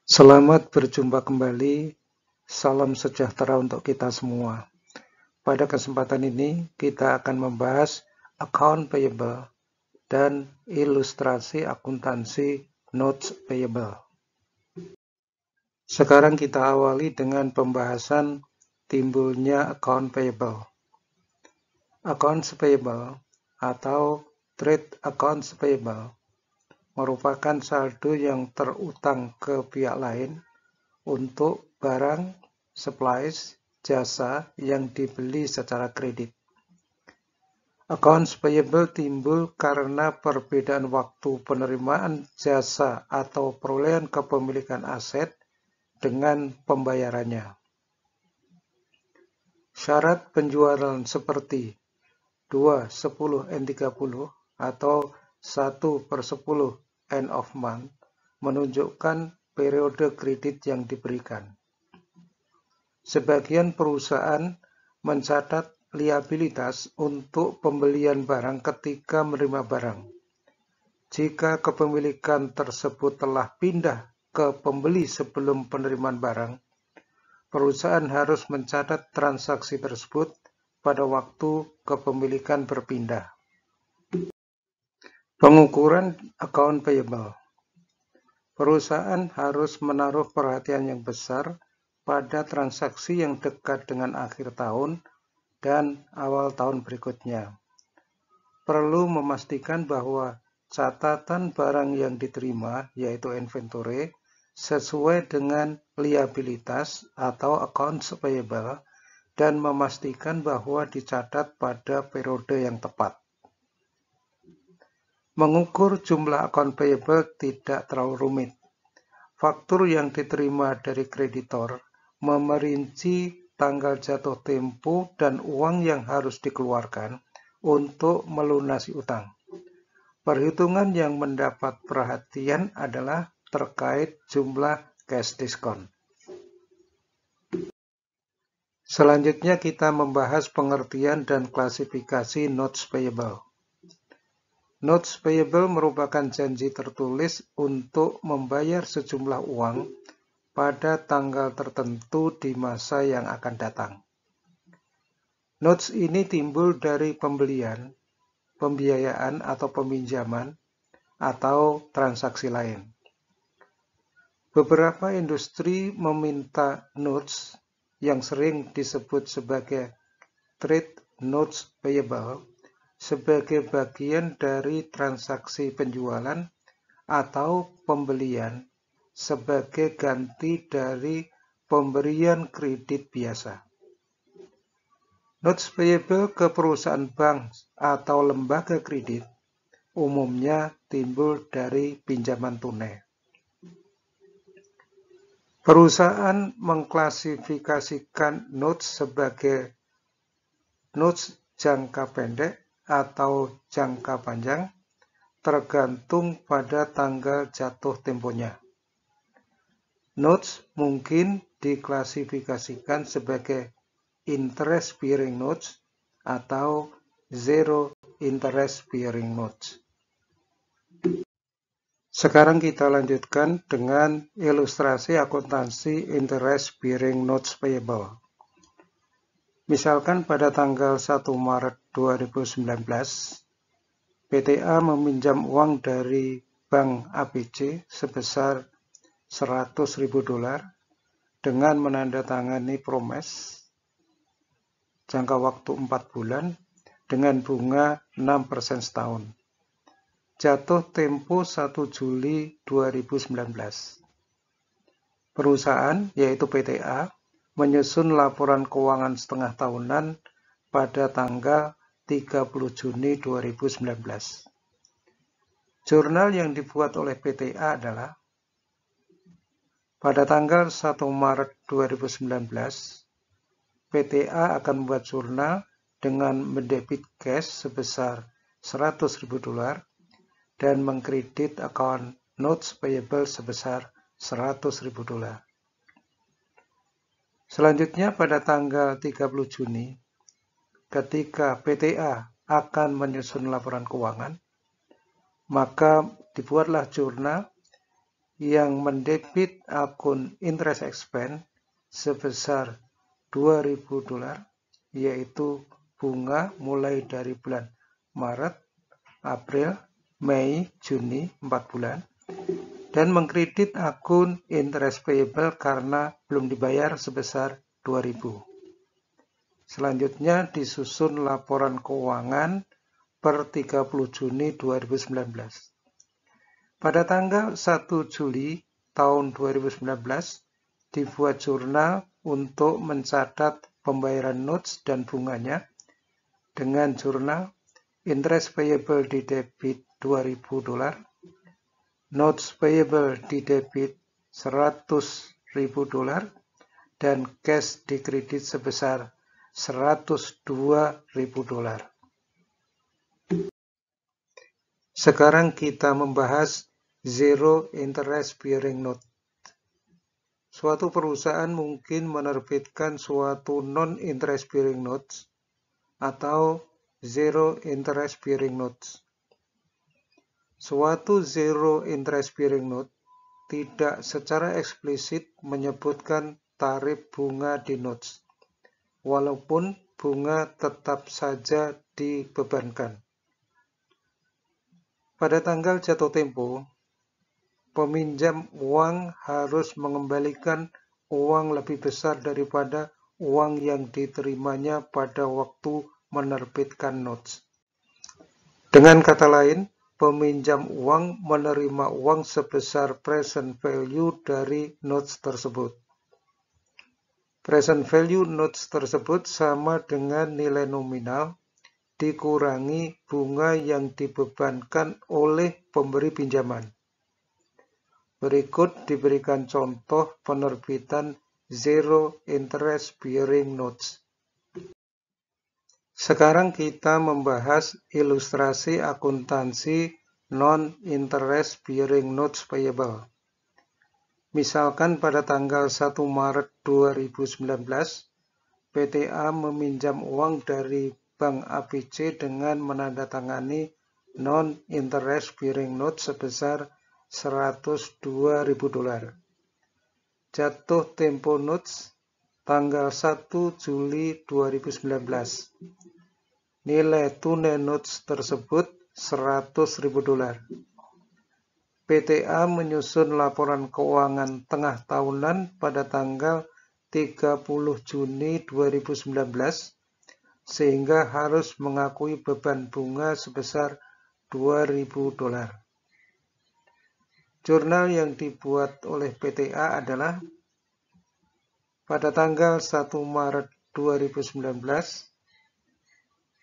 Selamat berjumpa kembali. Salam sejahtera untuk kita semua. Pada kesempatan ini, kita akan membahas account payable dan ilustrasi akuntansi notes payable. Sekarang kita awali dengan pembahasan timbulnya account payable. Accounts payable atau trade accounts payable merupakan saldo yang terutang ke pihak lain untuk barang, supplies, jasa yang dibeli secara kredit. Accounts payable timbul karena perbedaan waktu penerimaan jasa atau perolehan kepemilikan aset dengan pembayarannya. Syarat penjualan seperti 2/10 atau 1/10 end of month menunjukkan periode kredit yang diberikan. Sebagian perusahaan mencatat liabilitas untuk pembelian barang ketika menerima barang. Jika kepemilikan tersebut telah pindah ke pembeli sebelum penerimaan barang, perusahaan harus mencatat transaksi tersebut pada waktu kepemilikan berpindah. Pengukuran account payable. Perusahaan harus menaruh perhatian yang besar pada transaksi yang dekat dengan akhir tahun dan awal tahun berikutnya. Perlu memastikan bahwa catatan barang yang diterima, yaitu inventory, sesuai dengan liabilitas atau accounts payable dan memastikan bahwa dicatat pada periode yang tepat. Mengukur jumlah account payable tidak terlalu rumit. Faktur yang diterima dari kreditor memerinci tanggal jatuh tempo dan uang yang harus dikeluarkan untuk melunasi utang. Perhitungan yang mendapat perhatian adalah terkait jumlah cash discount. Selanjutnya kita membahas pengertian dan klasifikasi notes payable. Notes payable merupakan janji tertulis untuk membayar sejumlah uang pada tanggal tertentu di masa yang akan datang. Notes ini timbul dari pembelian, pembiayaan atau peminjaman, atau transaksi lain. Beberapa industri meminta notes yang sering disebut sebagai trade notes payable sebagai bagian dari transaksi penjualan atau pembelian sebagai ganti dari pemberian kredit biasa. Notes payable ke perusahaan bank atau lembaga kredit umumnya timbul dari pinjaman tunai. Perusahaan mengklasifikasikan notes sebagai notes jangka pendek atau jangka panjang tergantung pada tanggal jatuh temponya. Notes mungkin diklasifikasikan sebagai interest bearing notes atau zero interest bearing notes. Sekarang kita lanjutkan dengan ilustrasi akuntansi interest bearing notes payable. Misalkan pada tanggal 1 Maret 2019, PTA meminjam uang dari Bank ABC sebesar $100.000 dengan menandatangani promes jangka waktu 4 bulan dengan bunga 6% setahun. Jatuh tempo 1 Juli 2019. Perusahaan, yaitu PTA, menyusun laporan keuangan setengah tahunan pada tanggal 30 Juni 2019. Jurnal yang dibuat oleh PTA adalah pada tanggal 1 Maret 2019, PTA akan membuat jurnal dengan mendebit cash sebesar $100.000 dan mengkredit account notes payable sebesar $100.000. Selanjutnya pada tanggal 30 Juni, ketika PTA akan menyusun laporan keuangan, maka dibuatlah jurnal yang mendebit akun interest expense sebesar $2.000, yaitu bunga mulai dari bulan Maret, April, Mei, Juni 4 bulan, dan mengkredit akun interest payable karena belum dibayar sebesar $2.000. Selanjutnya disusun laporan keuangan per 30 Juni 2019. Pada tanggal 1 Juli tahun 2019, dibuat jurnal untuk mencatat pembayaran notes dan bunganya dengan jurnal interest payable di debit $2.000, notes payable di debit $100.000, dan cash di kredit sebesar $102.000. Sekarang kita membahas zero interest bearing note. Suatu perusahaan mungkin menerbitkan suatu non-interest bearing notes atau zero interest bearing notes. Suatu zero interest bearing note tidak secara eksplisit menyebutkan tarif bunga di notes, walaupun bunga tetap saja dibebankan. Pada tanggal jatuh tempo, peminjam uang harus mengembalikan uang lebih besar daripada uang yang diterimanya pada waktu menerbitkan notes. Dengan kata lain, peminjam uang menerima uang sebesar present value dari notes tersebut. Present value notes tersebut sama dengan nilai nominal dikurangi bunga yang dibebankan oleh pemberi pinjaman. Berikut diberikan contoh penerbitan zero interest bearing notes. Sekarang kita membahas ilustrasi akuntansi non-interest bearing notes payable. Misalkan pada tanggal 1 Maret 2019, PTA meminjam uang dari Bank ABC dengan menandatangani non-interest bearing note sebesar $102.000. Jatuh tempo notes tanggal 1 Juli 2019. Nilai tunai notes tersebut $100.000. PTA menyusun laporan keuangan tengah tahunan pada tanggal 30 Juni 2019 sehingga harus mengakui beban bunga sebesar $2.000. Jurnal yang dibuat oleh PTA adalah pada tanggal 1 Maret 2019,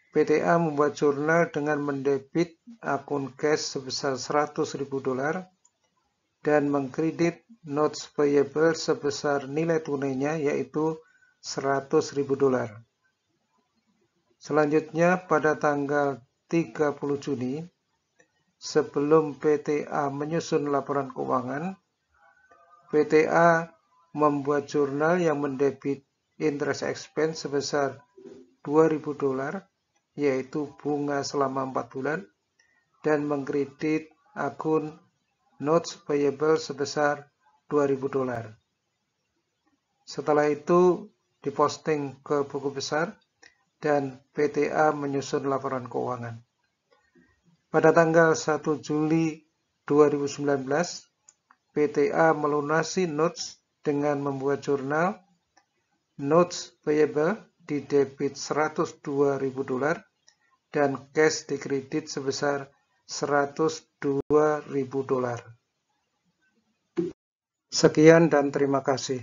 PTA membuat jurnal dengan mendebit akun cash sebesar $100.000 dan mengkredit notes payable sebesar nilai tunainya yaitu $100.000. Selanjutnya pada tanggal 30 Juni, sebelum PTA menyusun laporan keuangan, PTA membuat jurnal yang mendebit interest expense sebesar $2.000, yaitu bunga selama 4 bulan, dan mengkredit akun notes payable sebesar $2.000. Setelah itu diposting ke buku besar dan PTA menyusun laporan keuangan. Pada tanggal 1 Juli 2019, PTA melunasi notes dengan membuat jurnal notes payable di debit $102.000 dan cash di kredit sebesar $102.000. Sekian dan terima kasih.